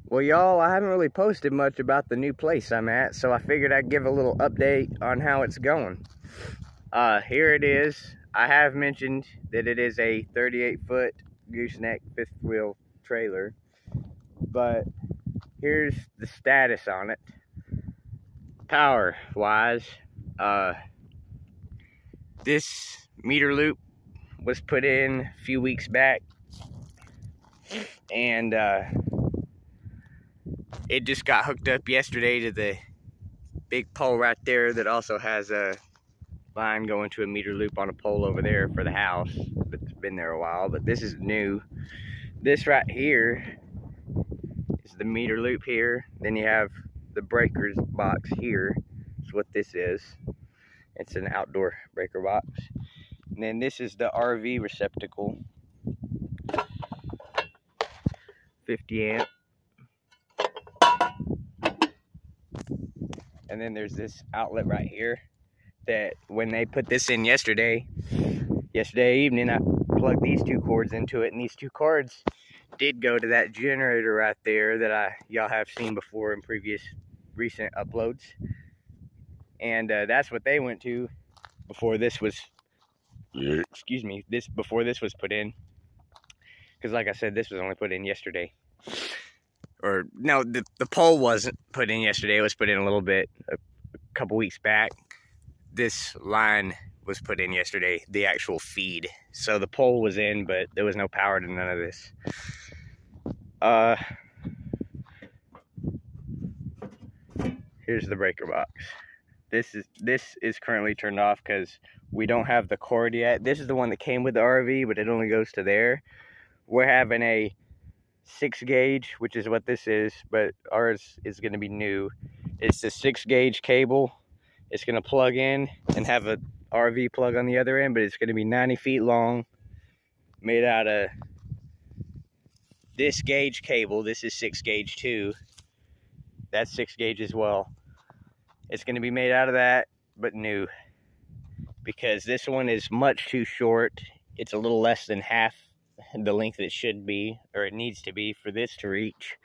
Well, y'all, I haven't really posted much about the new place I'm at, so I figured I'd give a little update on how it's going. Here it is. I have mentioned that it is a 38-foot gooseneck fifth wheel trailer, but here's the status on it. Power wise, this meter loop was put in a few weeks back, and it just got hooked up yesterday to the big pole right there that also has a line going to a meter loop on a pole over there for the house that's been there a while. But this is new. This right here is the meter loop here. Then you have the breakers box here. That's what this is. It's an outdoor breaker box. And then this is the RV receptacle, 50 amp. And then there's this outlet right here that when they put this in yesterday evening, I plugged these two cords into it, and these two cords did go to that generator right there that y'all have seen before in previous recent uploads. And that's what they went to before this was, before this was put in. Because like I said, this was only put in yesterday. Or no, the pole wasn't put in yesterday. It was put in a little bit, a couple weeks back. This line was put in yesterday, the actual feed. So the pole was in, but there was no power to none of this. Here's the breaker box. This is currently turned off because we don't have the cord yet. This is the one that came with the RV, but it only goes to there. We're having a 6 gauge, which is what this is, but ours is going to be new. It's a 6 gauge cable. It's going to plug in and have a RV plug on the other end, but it's going to be 90 feet long, made out of this gauge cable. This is 6 gauge too. That's 6 gauge as well. It's going to be made out of that, but new, because this one is much too short. It's a little less than half the length it should be, or it needs to be, for this to reach,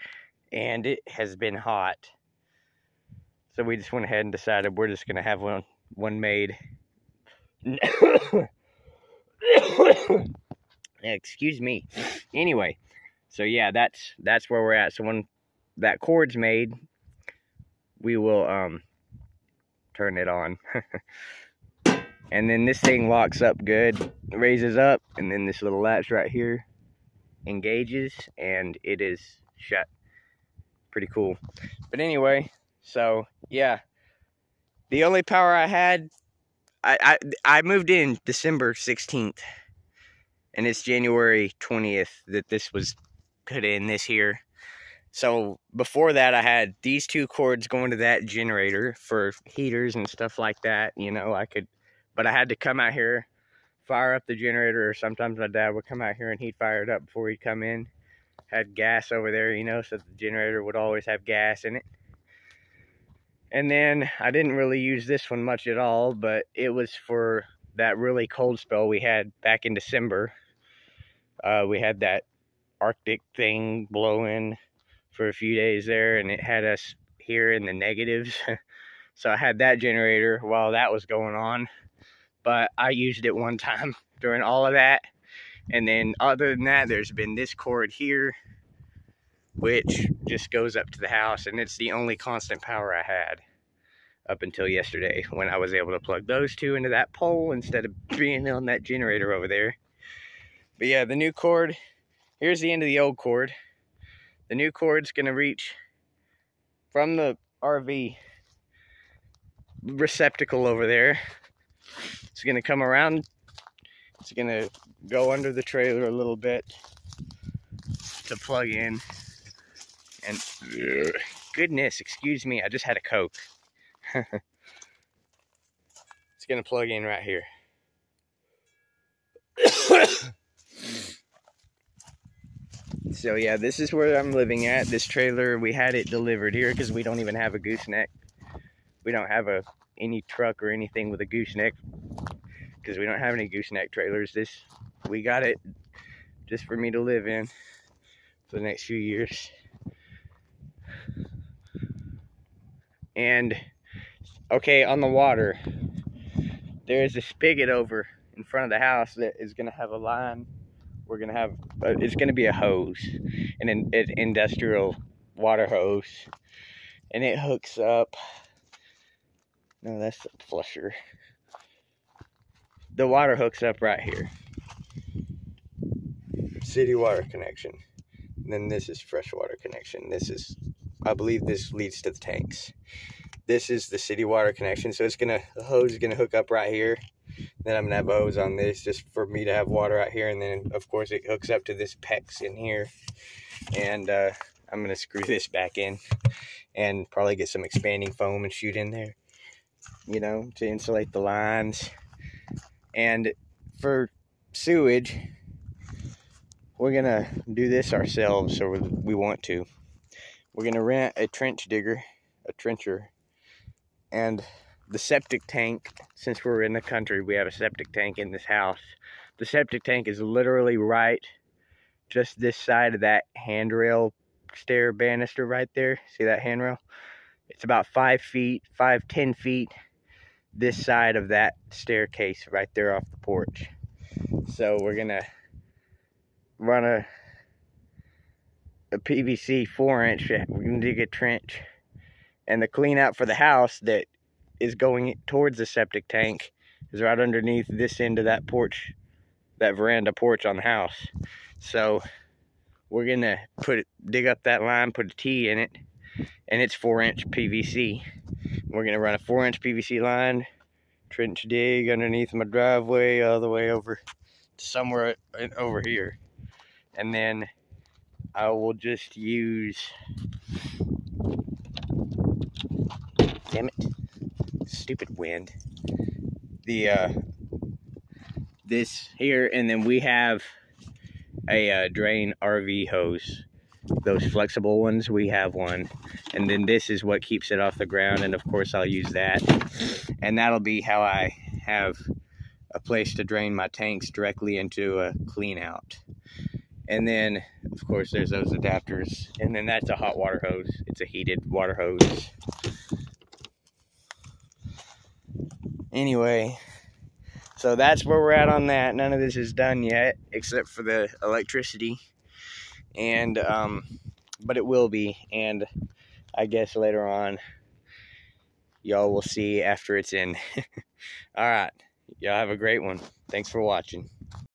and it has been hot. So we just went ahead and decided we're just going to have one made. Excuse me. Anyway, so yeah, that's where we're at. So when that cord's made, we will turn it on. And then this thing locks up good, raises up, and then this little latch right here engages, and it is shut. Pretty cool. But anyway, so yeah, the only power I had, I moved in December 16th, and it's January 20th that this was put in this year. So before that, I had these two cords going to that generator for heaters and stuff like that. You know, but I had to come out here, fire up the generator, or sometimes my dad would come out here and he'd fire it up before he'd come in. Had gas over there, you know, so the generator would always have gas in it. And then I didn't really use this one much at all, but it was for that really cold spell we had back in December. We had that Arctic thing blowing for a few days there, and it had us here in the negatives. So I had that generator while that was going on. But I used it one time during all of that. And then other than that, there's been this cord here, which just goes up to the house. And it's the only constant power I had up until yesterday, when I was able to plug those two into that pole instead of being on that generator over there. But yeah, the new cord, here's the end of the old cord. The new cord's going to reach from the RV receptacle over there. It's going to come around. It's going to go under the trailer a little bit to plug in. And goodness, excuse me, I just had a Coke. It's going to plug in right here. So yeah, this is where I'm living at. This trailer, we had it delivered here because we don't even have a gooseneck. We don't have any truck or anything with a gooseneck, because we don't have any gooseneck trailers. We got it just for me to live in for the next few years. And okay, on the water, there's a spigot over in front of the house that is gonna have a line. We're gonna have, it's gonna be a hose, an industrial water hose, and it hooks up. No, that's the flusher. The water hooks up right here. City water connection. And then this is freshwater connection. This is, I believe this leads to the tanks. This is the city water connection. So it's gonna, the hose is gonna hook up right here. Then I'm gonna have a hose on this just for me to have water out here. And then of course it hooks up to this PEX in here. And I'm gonna screw this back in and probably get some expanding foam and shoot in there, you know, to insulate the lines. And for sewage, we're gonna do this ourselves, or we want to. We're gonna rent a trench digger, a trencher, and the septic tank. Since we're in the country, we have a septic tank in this house. The septic tank is literally right just this side of that handrail stair banister right there. See that handrail? It's about 10 feet this side of that staircase right there off the porch. So we're gonna run a PVC 4-inch. We're gonna dig a trench, and the clean out for the house that is going towards the septic tank is right underneath this end of that porch, that veranda porch on the house. So we're gonna dig up that line, put a T in it, and it's 4-inch PVC. We're gonna run a 4-inch PVC line, trench dig underneath my driveway all the way over to somewhere over here. And then I will just use, damn it, stupid wind, this here, and then we have a drain RV hose, those flexible ones. We have one, and then this is what keeps it off the ground, and of course I'll use that, and that'll be how I have a place to drain my tanks directly into a clean out. And then of course there's those adapters, and then that's a hot water hose. It's a heated water hose. Anyway, so that's where we're at on that. None of this is done yet except for the electricity, and but it will be, and I guess later on y'all will see after it's in. All right, y'all have a great one. Thanks for watching.